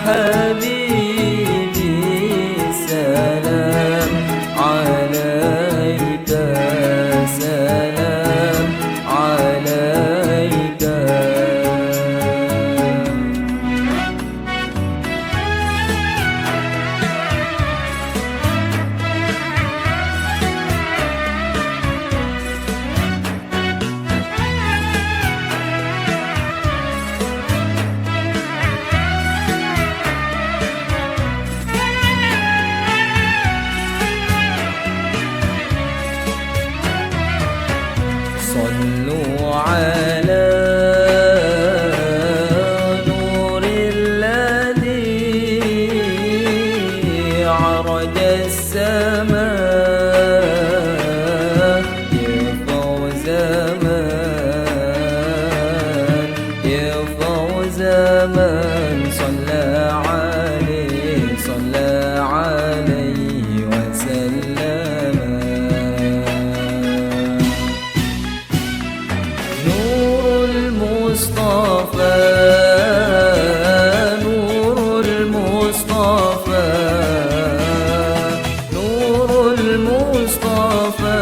حبيبي سلام عليك سلام عليك. صلوا على نور الذي عرج السماء يرفع زمان يرفع زمان. صلى عليه وسلم. نور المصطفى نور المصطفى نور المصطفى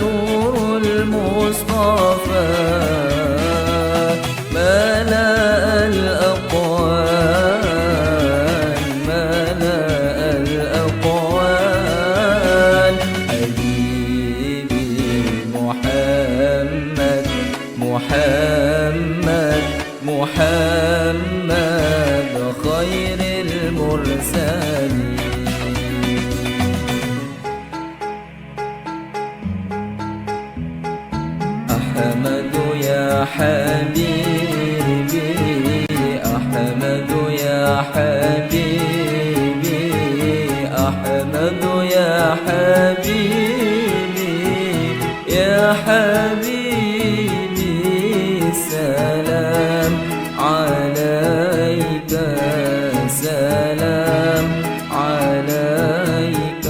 نور المصطفى ملأ الأقوال ملأ الأقوال. حبيبي محمد محمد محمد خير المرسلين. أحمد يا حبيبي أحمد يا حبيبي أحمد يا حبيبي يا حبيبي سلام عليك سلام عليك.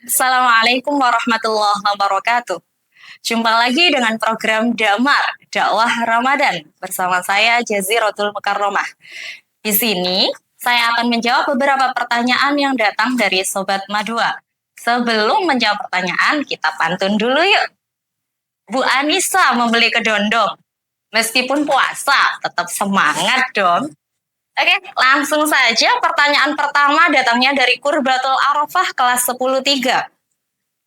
Assalamualaikum warahmatullahi wabarakatuh. Jumpa lagi dengan program Damar Dakwah Ramadan bersama saya Jaziratul Mukarramah. Di sini saya akan menjawab beberapa pertanyaan yang datang dari Sobat Madua. Sebelum menjawab pertanyaan, kita pantun dulu yuk. Bu Anissa membeli kedondong. Meskipun puasa, tetap semangat dong. Oke, langsung saja pertanyaan pertama datangnya dari Kurbatul Arafah kelas 10-3.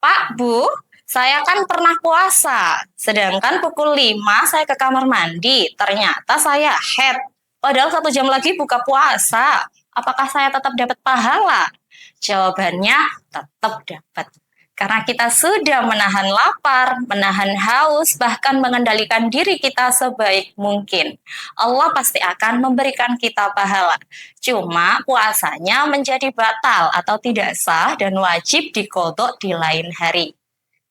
Pak, Bu, saya kan pernah puasa, sedangkan pukul 5 saya ke kamar mandi, ternyata saya haid. Padahal 1 jam lagi buka puasa, apakah saya tetap dapat pahala? Jawabannya tetap dapat. Karena kita sudah menahan lapar, menahan haus, bahkan mengendalikan diri kita sebaik mungkin. Allah pasti akan memberikan kita pahala. Cuma puasanya menjadi batal atau tidak sah dan wajib diqodho di lain hari.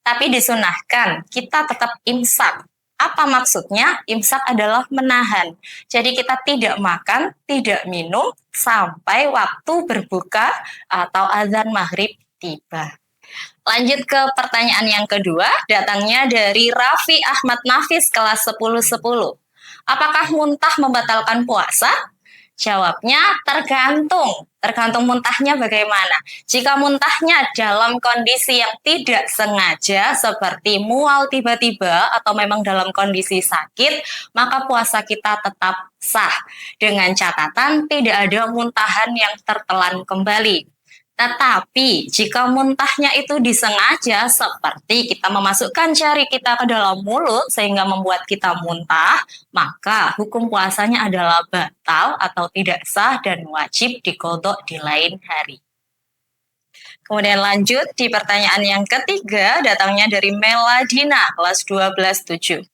Tapi disunahkan, kita tetap imsak. Apa maksudnya? Imsak adalah menahan. Jadi kita tidak makan, tidak minum, sampai waktu berbuka atau azan maghrib tiba. Lanjut ke pertanyaan yang kedua, datangnya dari Raffi Ahmad Nafis kelas 10-10. Apakah muntah membatalkan puasa? Jawabnya tergantung muntahnya bagaimana. Jika muntahnya dalam kondisi yang tidak sengaja seperti mual tiba-tiba atau memang dalam kondisi sakit, maka puasa kita tetap sah. Dengan catatan tidak ada muntahan yang tertelan kembali. Tetapi jika muntahnya itu disengaja seperti kita memasukkan jari kita ke dalam mulut sehingga membuat kita muntah, maka hukum puasanya adalah batal atau tidak sah dan wajib diqodho di lain hari. Kemudian lanjut di pertanyaan yang ketiga, datangnya dari Meladina kelas 12-7.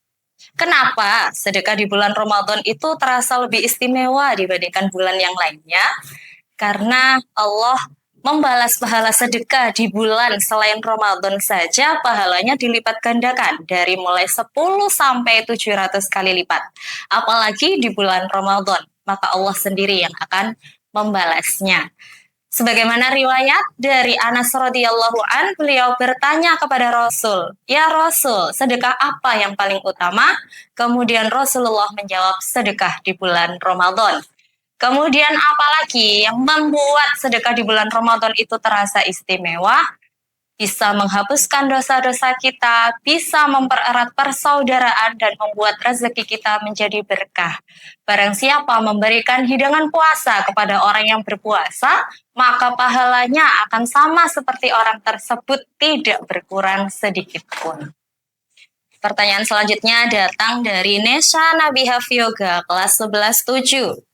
Kenapa sedekah di bulan Ramadan itu terasa lebih istimewa dibandingkan bulan yang lainnya? Karena Allah membalas pahala sedekah di bulan selain Ramadan saja pahalanya dilipat gandakan dari mulai 10 sampai 700 kali lipat. Apalagi di bulan Ramadan, maka Allah sendiri yang akan membalasnya. Sebagaimana riwayat dari Anas radhiyallahu an, beliau bertanya kepada Rasul, "Ya Rasul, sedekah apa yang paling utama?" Kemudian Rasulullah menjawab, "Sedekah di bulan Ramadan." Kemudian apalagi yang membuat sedekah di bulan Ramadan itu terasa istimewa? Bisa menghapuskan dosa-dosa kita, bisa mempererat persaudaraan dan membuat rezeki kita menjadi berkah. Barang siapa memberikan hidangan puasa kepada orang yang berpuasa, maka pahalanya akan sama seperti orang tersebut, tidak berkurang sedikit pun. Pertanyaan selanjutnya datang dari Nesha Nabiha Yoga kelas 11-7.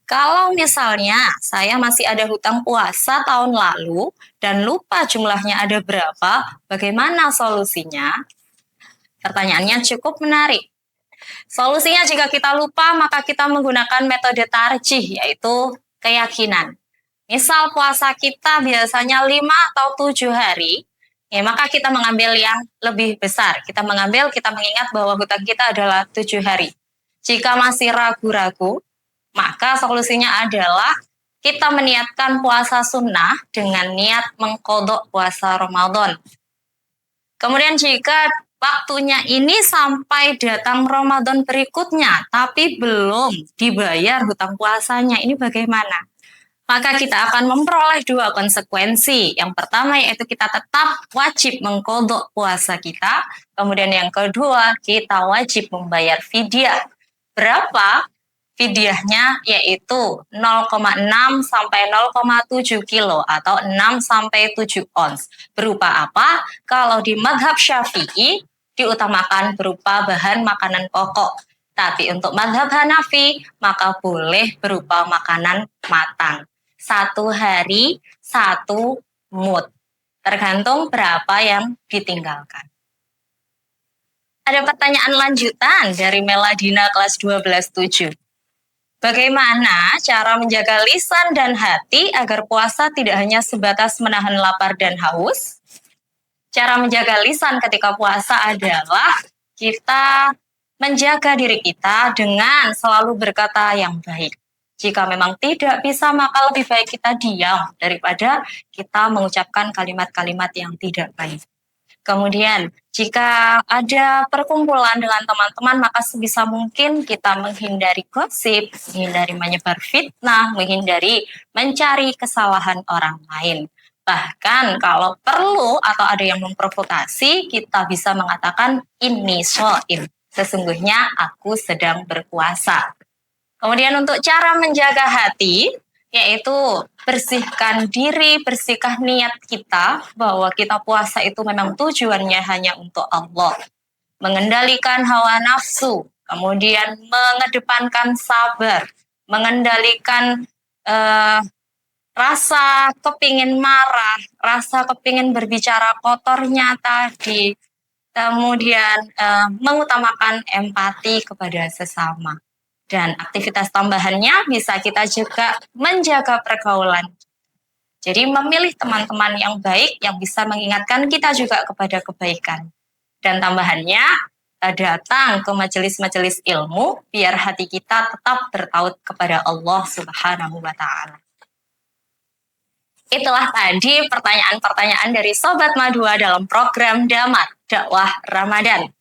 Kalau misalnya saya masih ada hutang puasa tahun lalu dan lupa jumlahnya ada berapa, bagaimana solusinya? Pertanyaannya cukup menarik. Solusinya jika kita lupa, maka kita menggunakan metode tarjih, yaitu keyakinan. Misal puasa kita biasanya 5 atau 7 hari, ya maka kita mengambil yang lebih besar. Kita mengingat bahwa hutang kita adalah 7 hari. Jika masih ragu-ragu, maka solusinya adalah kita meniatkan puasa sunnah dengan niat mengkodok puasa Ramadan. Kemudian jika waktunya ini sampai datang Ramadan berikutnya, tapi belum dibayar hutang puasanya, ini bagaimana? Maka kita akan memperoleh 2 konsekuensi. Yang pertama yaitu kita tetap wajib mengkodok puasa kita. Kemudian yang kedua, kita wajib membayar fidyah. Berapa? Fidyahnya yaitu 0,6 sampai 0,7 kilo atau 6 sampai 7 ons. Berupa apa? Kalau di madhab Syafi'i diutamakan berupa bahan makanan pokok. Tapi untuk madhab Hanafi maka boleh berupa makanan matang. 1 hari 1 mud. Tergantung berapa yang ditinggalkan. Ada pertanyaan lanjutan dari Meladina kelas 12-7. Bagaimana cara menjaga lisan dan hati agar puasa tidak hanya sebatas menahan lapar dan haus? Cara menjaga lisan ketika puasa adalah kita menjaga diri kita dengan selalu berkata yang baik. Jika memang tidak bisa, maka lebih baik kita diam daripada kita mengucapkan kalimat-kalimat yang tidak baik. Kemudian, jika ada perkumpulan dengan teman-teman, maka sebisa mungkin kita menghindari gosip, menghindari menyebar fitnah, menghindari mencari kesalahan orang lain. Bahkan kalau perlu atau ada yang memprovokasi, kita bisa mengatakan ini shaim. Sesungguhnya aku sedang berpuasa. Kemudian untuk cara menjaga hati, yaitu bersihkan diri, bersihkan niat kita bahwa kita puasa itu memang tujuannya hanya untuk Allah. Mengendalikan hawa nafsu, kemudian mengedepankan sabar, mengendalikan rasa kepingin marah, rasa kepingin berbicara kotornya tadi, kemudian mengutamakan empati kepada sesama. Dan aktivitas tambahannya bisa kita juga menjaga pergaulan. Jadi memilih teman-teman yang baik yang bisa mengingatkan kita juga kepada kebaikan. Dan tambahannya, datang ke majelis-majelis ilmu biar hati kita tetap bertaut kepada Allah Subhanahu wa Ta'ala. Itulah tadi pertanyaan-pertanyaan dari Sobat Madua dalam program Damar Dakwah Ramadan.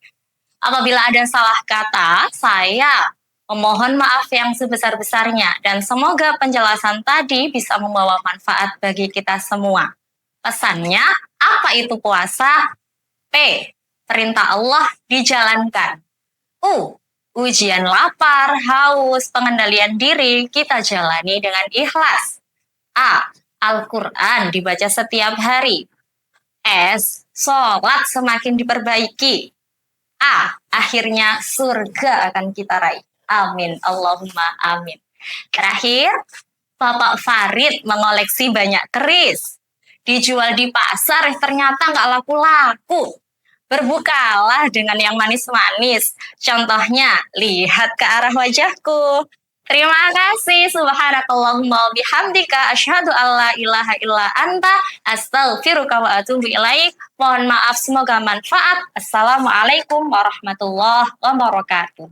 Apabila ada salah kata, saya memohon maaf yang sebesar-besarnya dan semoga penjelasan tadi bisa membawa manfaat bagi kita semua. Pesannya, apa itu puasa? P. Perintah Allah dijalankan. U. Ujian lapar, haus, pengendalian diri kita jalani dengan ikhlas. A. Al-Quran dibaca setiap hari. S. Sholat semakin diperbaiki. A. Akhirnya surga akan kita raih. Amin, Allahumma amin. Terakhir, Bapak Farid mengoleksi banyak keris. Dijual di pasar, ternyata nggak laku-laku. Berbukalah dengan yang manis-manis. Contohnya, lihat ke arah wajahku. Terima kasih. Subhanakallahumma bihamdika asyhadu alla ilaha illa anta astaghfiruka wa atubu ilaik. Mohon maaf, semoga manfaat. Assalamualaikum warahmatullahi wabarakatuh.